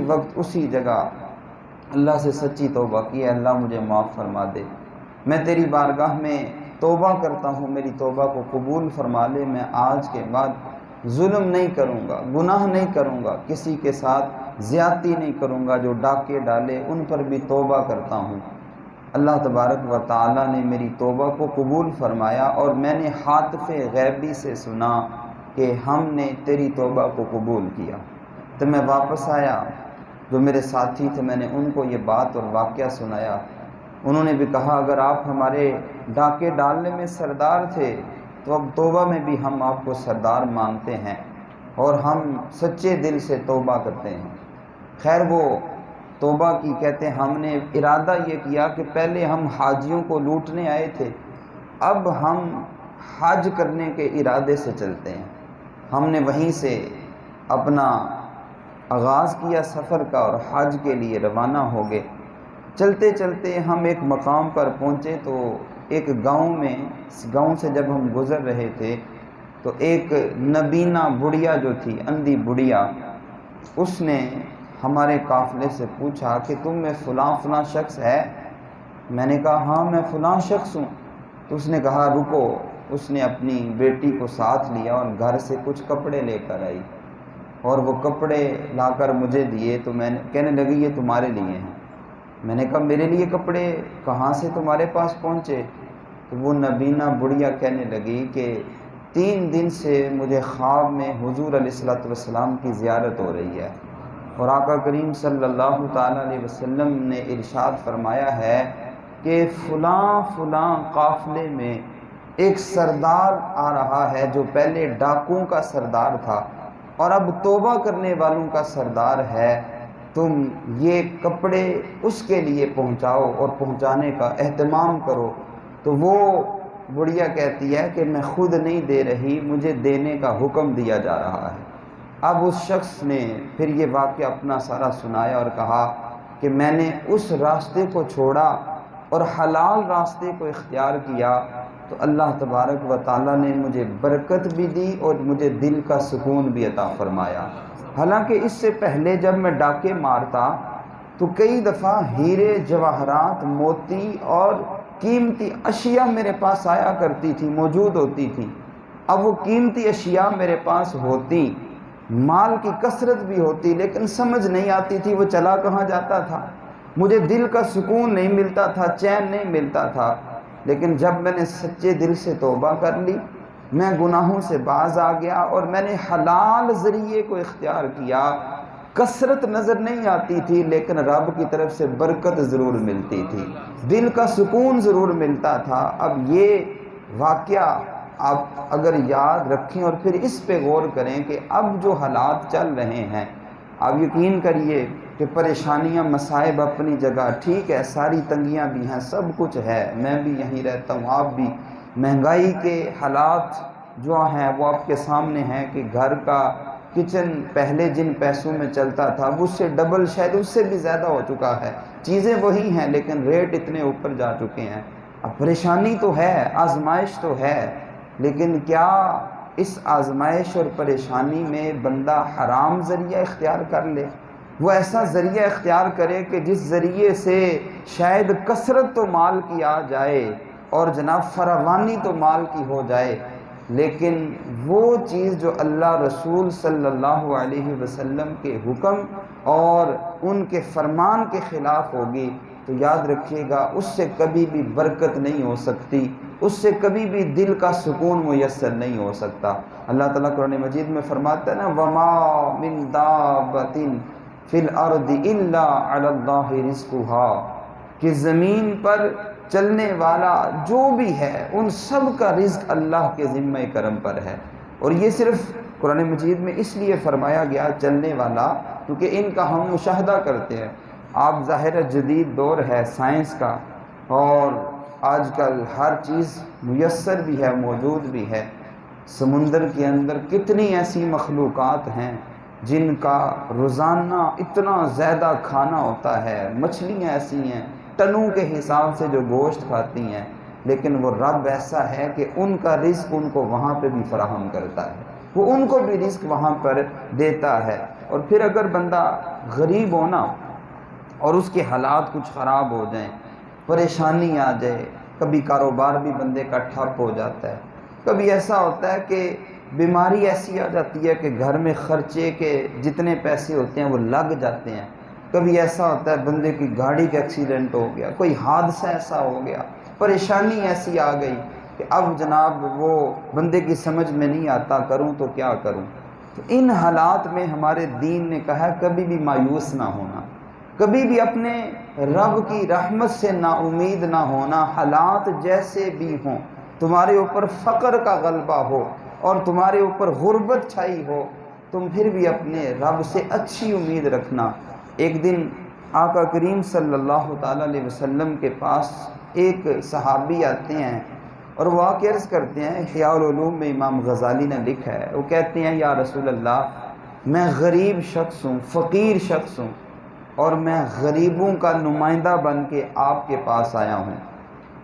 وقت اسی جگہ اللہ سے سچی توبہ کی، اللہ مجھے معاف فرما دے، میں تیری بارگاہ میں توبہ کرتا ہوں، میری توبہ کو قبول فرما لے، میں آج کے بعد ظلم نہیں کروں گا، گناہ نہیں کروں گا، کسی کے ساتھ زیادتی نہیں کروں گا، جو ڈاکے ڈالے ان پر بھی توبہ کرتا ہوں۔ اللہ تبارک و تعالیٰ نے میری توبہ کو قبول فرمایا، اور میں نے حاطف غیبی سے سنا کہ ہم نے تیری توبہ کو قبول کیا۔ تو میں واپس آیا، جو میرے ساتھی تھے میں نے ان کو یہ بات اور واقعہ سنایا، انہوں نے بھی کہا اگر آپ ہمارے ڈاکے ڈالنے میں سردار تھے تو اب توبہ میں بھی ہم آپ کو سردار مانتے ہیں اور ہم سچے دل سے توبہ کرتے ہیں۔ خیر وہ توبہ کی، کہتے ہیں ہم نے ارادہ یہ کیا کہ پہلے ہم حاجیوں کو لوٹنے آئے تھے، اب ہم حج کرنے کے ارادے سے چلتے ہیں۔ ہم نے وہیں سے اپنا آغاز کیا سفر کا اور حج کے لیے روانہ ہو گئے۔ چلتے چلتے ہم ایک مقام پر پہنچے تو ایک گاؤں سے جب ہم گزر رہے تھے تو ایک نبینہ بڑھیا جو تھی، اندھی بڑھیا، اس نے ہمارے قافلے سے پوچھا کہ تم میں فلاں فلاں شخص ہے؟ میں نے کہا ہاں میں فلاں شخص ہوں۔ تو اس نے کہا رکو، اس نے اپنی بیٹی کو ساتھ لیا اور گھر سے کچھ کپڑے لے کر آئی اور وہ کپڑے لا کر مجھے دیے، تو میں نے کہنے لگی یہ تمہارے لیے ہیں۔ میں نے کہا میرے لیے کپڑے کہاں سے تمہارے پاس پہنچے؟ تو وہ نبینہ بڑھیا کہنے لگی کہ 3 دن سے مجھے خواب میں حضور علیہ السلام کی زیارت ہو رہی ہے، اور آقا کریم صلی اللہ تعالیٰ علیہ وسلم نے ارشاد فرمایا ہے کہ فلاں فلاں قافلے میں ایک سردار آ رہا ہے جو پہلے ڈاکوؤں کا سردار تھا اور اب توبہ کرنے والوں کا سردار ہے، تم یہ کپڑے اس کے لیے پہنچاؤ اور پہنچانے کا اہتمام کرو۔ تو وہ بڑھیا کہتی ہے کہ میں خود نہیں دے رہی، مجھے دینے کا حکم دیا جا رہا ہے۔ اب اس شخص نے پھر یہ واقعہ اپنا سارا سنایا اور کہا کہ میں نے اس راستے کو چھوڑا اور حلال راستے کو اختیار کیا تو اللہ تبارک و تعالیٰ نے مجھے برکت بھی دی اور مجھے دل کا سکون بھی عطا فرمایا۔ حالانکہ اس سے پہلے جب میں ڈاکے مارتا تو کئی دفعہ ہیرے جواہرات موتی اور قیمتی اشیاء میرے پاس آیا کرتی تھی، موجود ہوتی تھی۔ اب وہ قیمتی اشیاء میرے پاس ہوتی، مال کی کثرت بھی ہوتی، لیکن سمجھ نہیں آتی تھی وہ چلا کہاں جاتا تھا، مجھے دل کا سکون نہیں ملتا تھا، چین نہیں ملتا تھا۔ لیکن جب میں نے سچے دل سے توبہ کر لی، میں گناہوں سے باز آ گیا اور میں نے حلال ذریعے کو اختیار کیا، کثرت نظر نہیں آتی تھی لیکن رب کی طرف سے برکت ضرور ملتی تھی، دل کا سکون ضرور ملتا تھا۔ اب یہ واقعہ آپ اگر یاد رکھیں اور پھر اس پہ غور کریں کہ اب جو حالات چل رہے ہیں، آپ یقین کریے کہ پریشانیاں مصائب اپنی جگہ ٹھیک ہے، ساری تنگیاں بھی ہیں، سب کچھ ہے، میں بھی یہیں رہتا ہوں، آپ بھی، مہنگائی کے حالات جو ہیں وہ آپ کے سامنے ہیں کہ گھر کا کچن پہلے جن پیسوں میں چلتا تھا وہ اس سے ڈبل، شاید اس سے بھی زیادہ ہو چکا ہے، چیزیں وہی ہیں لیکن ریٹ اتنے اوپر جا چکے ہیں۔ اب پریشانی تو ہے، آزمائش تو ہے، لیکن کیا اس آزمائش اور پریشانی میں بندہ حرام ذریعہ اختیار کر لے؟ وہ ایسا ذریعہ اختیار کرے کہ جس ذریعے سے شاید کثرت تو مال کی آ جائے اور جناب فراوانی تو مال کی ہو جائے، لیکن وہ چیز جو اللہ رسول صلی اللہ علیہ وسلم کے حکم اور ان کے فرمان کے خلاف ہوگی تو یاد رکھیے گا اس سے کبھی بھی برکت نہیں ہو سکتی، اس سے کبھی بھی دل کا سکون میسر نہیں ہو سکتا۔ اللہ تعالیٰ قرآن مجید میں فرماتا ہے نا وَمَا مِن دَابَّةٍ فِي الْأَرْضِ إِلَّا عَلَى اللَّهِ رِزْقُهَا، کہ زمین پر چلنے والا جو بھی ہے ان سب کا رزق اللہ کے ذمہ کرم پر ہے۔ اور یہ صرف قرآن مجید میں اس لیے فرمایا گیا چلنے والا کیونکہ ان کا ہم مشاہدہ کرتے ہیں۔ آپ ظاہر جدید دور ہے سائنس کا اور آج کل ہر چیز میسر بھی ہے، موجود بھی ہے۔ سمندر کے اندر کتنی ایسی مخلوقات ہیں جن کا روزانہ اتنا زیادہ کھانا ہوتا ہے، مچھلیاں ایسی ہیں ٹنوں کے حساب سے جو گوشت کھاتی ہیں، لیکن وہ رب ایسا ہے کہ ان کا رزق ان کو وہاں پہ بھی فراہم کرتا ہے، وہ ان کو بھی رزق وہاں پر دیتا ہے۔ اور پھر اگر بندہ غریب ہو نا اور اس کے حالات کچھ خراب ہو جائیں، پریشانی آ جائے، کبھی کاروبار بھی بندے کا ٹھپ ہو جاتا ہے، کبھی ایسا ہوتا ہے کہ بیماری ایسی آ جاتی ہے کہ گھر میں خرچے کے جتنے پیسے ہوتے ہیں وہ لگ جاتے ہیں، کبھی ایسا ہوتا ہے بندے کی گاڑی کا ایکسیڈنٹ ہو گیا، کوئی حادثہ ایسا ہو گیا، پریشانی ایسی آ گئی کہ اب جناب وہ بندے کی سمجھ میں نہیں آتا کروں تو کیا کروں۔ تو ان حالات میں ہمارے دین نے کہا کبھی بھی مایوس نہ ہونا، کبھی بھی اپنے رب کی رحمت سے نا امید نہ ہونا، حالات جیسے بھی ہوں، تمہارے اوپر فقر کا غلبہ ہو اور تمہارے اوپر غربت چھائی ہو، تم پھر بھی اپنے رب سے اچھی امید رکھنا۔ ایک دن آقا کریم صلی اللہ تعالیٰ علیہ وسلم کے پاس ایک صحابی آتے ہیں اور وہ آ کے عرض کرتے ہیں، احیاء العلوم میں امام غزالی نے لکھا ہے، وہ کہتے ہیں یا رسول اللہ میں غریب شخص ہوں، فقیر شخص ہوں، اور میں غریبوں کا نمائندہ بن کے آپ کے پاس آیا ہوں۔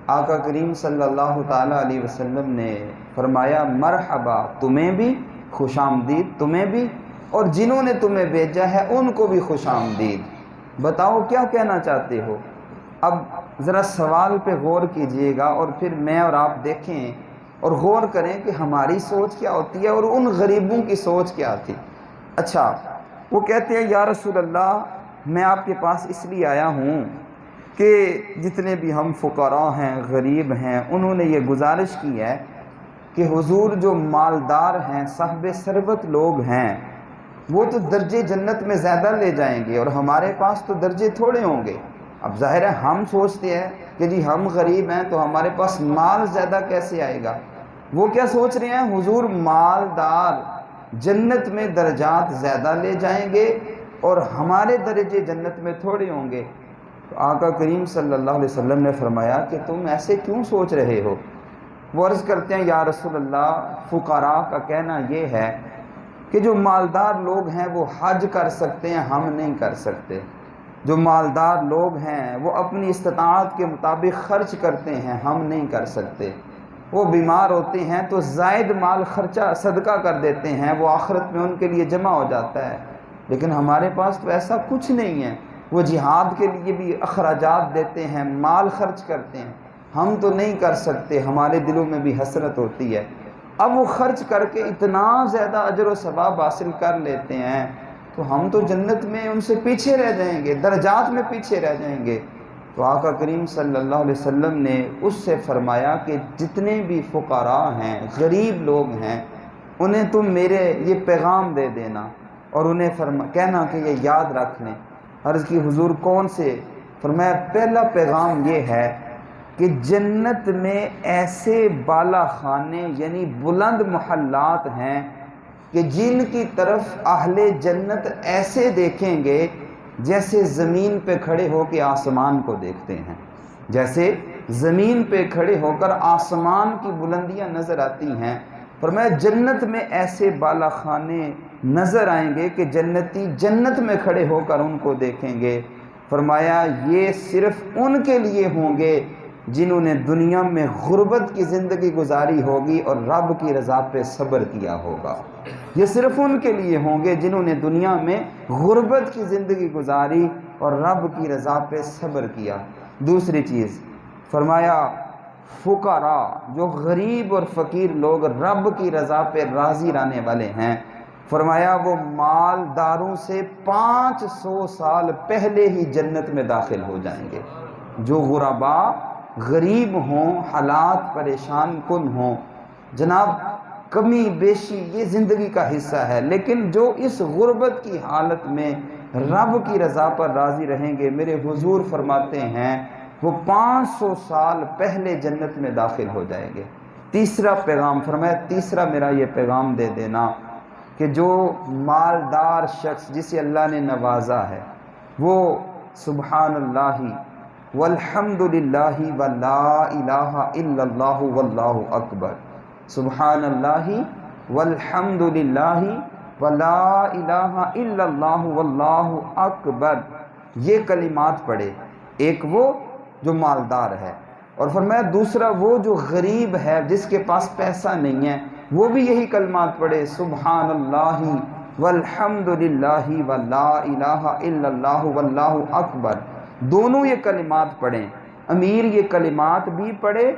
آقا کریم صلی اللہ تعالیٰ علیہ وسلم نے فرمایا مرحبا، تمہیں بھی خوش آمدید، تمہیں بھی اور جنہوں نے تمہیں بھیجا ہے ان کو بھی خوش آمدید، بتاؤ کیا کہنا چاہتے ہو۔ اب ذرا سوال پہ غور کیجئے گا اور پھر میں اور آپ دیکھیں اور غور کریں کہ ہماری سوچ کیا ہوتی ہے اور ان غریبوں کی سوچ کیا تھی۔ اچھا، وہ کہتے ہیں یا رسول اللہ میں آپ کے پاس اس لیے آیا ہوں کہ جتنے بھی ہم فقراء ہیں، غریب ہیں، انہوں نے یہ گزارش کی ہے کہ حضور جو مالدار ہیں، صاحب ثروت لوگ ہیں، وہ تو درجے جنت میں زیادہ لے جائیں گے اور ہمارے پاس تو درجے تھوڑے ہوں گے۔ اب ظاہر ہے ہم سوچتے ہیں کہ جی ہم غریب ہیں تو ہمارے پاس مال زیادہ کیسے آئے گا۔ وہ کیا سوچ رہے ہیں، حضور مالدار جنت میں درجات زیادہ لے جائیں گے اور ہمارے درجے جنت میں تھوڑے ہوں گے۔ تو آقا کریم صلی اللہ علیہ وسلم نے فرمایا کہ تم ایسے کیوں سوچ رہے ہو۔ وہ عرض کرتے ہیں یا رسول اللہ فقراء کا کہنا یہ ہے کہ جو مالدار لوگ ہیں وہ حج کر سکتے ہیں، ہم نہیں کر سکتے۔ جو مالدار لوگ ہیں وہ اپنی استطاعت کے مطابق خرچ کرتے ہیں، ہم نہیں کر سکتے۔ وہ بیمار ہوتے ہیں تو زائد مال خرچہ صدقہ کر دیتے ہیں، وہ آخرت میں ان کے لیے جمع ہو جاتا ہے، لیکن ہمارے پاس تو ایسا کچھ نہیں ہے۔ وہ جہاد کے لیے بھی اخراجات دیتے ہیں، مال خرچ کرتے ہیں، ہم تو نہیں کر سکتے، ہمارے دلوں میں بھی حسرت ہوتی ہے۔ اب وہ خرچ کر کے اتنا زیادہ اجر و ثواب حاصل کر لیتے ہیں تو ہم تو جنت میں ان سے پیچھے رہ جائیں گے، درجات میں پیچھے رہ جائیں گے۔ تو آقا کریم صلی اللہ علیہ وسلم نے اس سے فرمایا کہ جتنے بھی فقراء ہیں، غریب لوگ ہیں، انہیں تم میرے یہ پیغام دے دینا اور انہیں کہنا کہ یہ یاد رکھ لیں۔ عرض کی حضور کون سے؟ فرمایا پہلا پیغام یہ ہے کہ جنت میں ایسے بالا خانے یعنی بلند محلات ہیں کہ جن کی طرف اہل جنت ایسے دیکھیں گے جیسے زمین پہ کھڑے ہو کے آسمان کو دیکھتے ہیں، جیسے زمین پہ کھڑے ہو کر آسمان کی بلندیاں نظر آتی ہیں۔ فرمایا جنت میں ایسے بالا خانے نظر آئیں گے کہ جنتی جنت میں کھڑے ہو کر ان کو دیکھیں گے۔ فرمایا یہ صرف ان کے لیے ہوں گے جنہوں نے دنیا میں غربت کی زندگی گزاری ہوگی اور رب کی رضا پہ صبر کیا ہوگا۔ یہ صرف ان کے لیے ہوں گے جنہوں نے دنیا میں غربت کی زندگی گزاری اور رب کی رضا پہ صبر کیا۔ دوسری چیز فرمایا فقراء جو غریب اور فقیر لوگ رب کی رضا پہ راضی رہنے والے ہیں، فرمایا وہ مالداروں سے 500 سال پہلے ہی جنت میں داخل ہو جائیں گے۔ جو غربا غریب ہوں، حالات پریشان کن ہوں، جناب کمی بیشی یہ زندگی کا حصہ ہے، لیکن جو اس غربت کی حالت میں رب کی رضا پر راضی رہیں گے، میرے حضور فرماتے ہیں وہ 500 سال پہلے جنت میں داخل ہو جائیں گے۔ تیسرا پیغام فرمایا تیسرا میرا یہ پیغام دے دینا کہ جو مالدار شخص جسے اللہ نے نوازا ہے وہ سبحان اللہ والحمد للہ ولا الہ الا اللہ واللہ اکبر، سبحان اللہ والحمد للہ ولا الہ الا اللہ واللہ اکبر، یہ کلمات پڑھے۔ ایک وہ جو مالدار ہے، اور فرمایا دوسرا وہ جو غریب ہے جس کے پاس پیسہ نہیں ہے، وہ بھی یہی کلمات پڑھے، سبحان اللہ والحمد للہ ولا الہ الا اللہ واللہ اکبر، دونوں یہ کلمات پڑھیں۔ امیر یہ کلمات بھی پڑھے،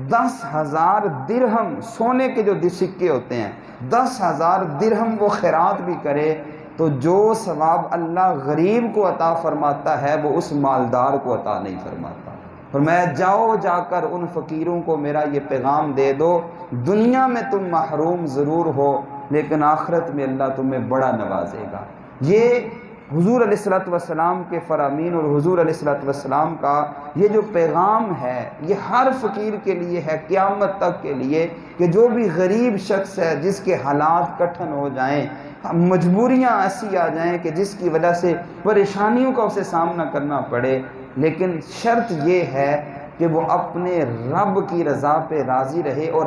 10,000 درہم سونے کے جو سکے ہوتے ہیں 10,000 درہم وہ خیرات بھی کرے، تو جو ثواب اللہ غریب کو عطا فرماتا ہے وہ اس مالدار کو عطا نہیں فرماتا۔ فرمایا جاؤ جا کر ان فقیروں کو میرا یہ پیغام دے دو، دنیا میں تم محروم ضرور ہو لیکن آخرت میں اللہ تمہیں بڑا نوازے گا۔ یہ حضور علیہ الصلوۃ والسلام کے فرامین اور حضور علیہ الصلوۃ والسلام کا یہ جو پیغام ہے یہ ہر فقیر کے لیے ہے قیامت تک کے لیے، کہ جو بھی غریب شخص ہے جس کے حالات کٹھن ہو جائیں، مجبوریاں ایسی آ جائیں کہ جس کی وجہ سے پریشانیوں کا اسے سامنا کرنا پڑے، لیکن شرط یہ ہے کہ وہ اپنے رب کی رضا پہ راضی رہے اور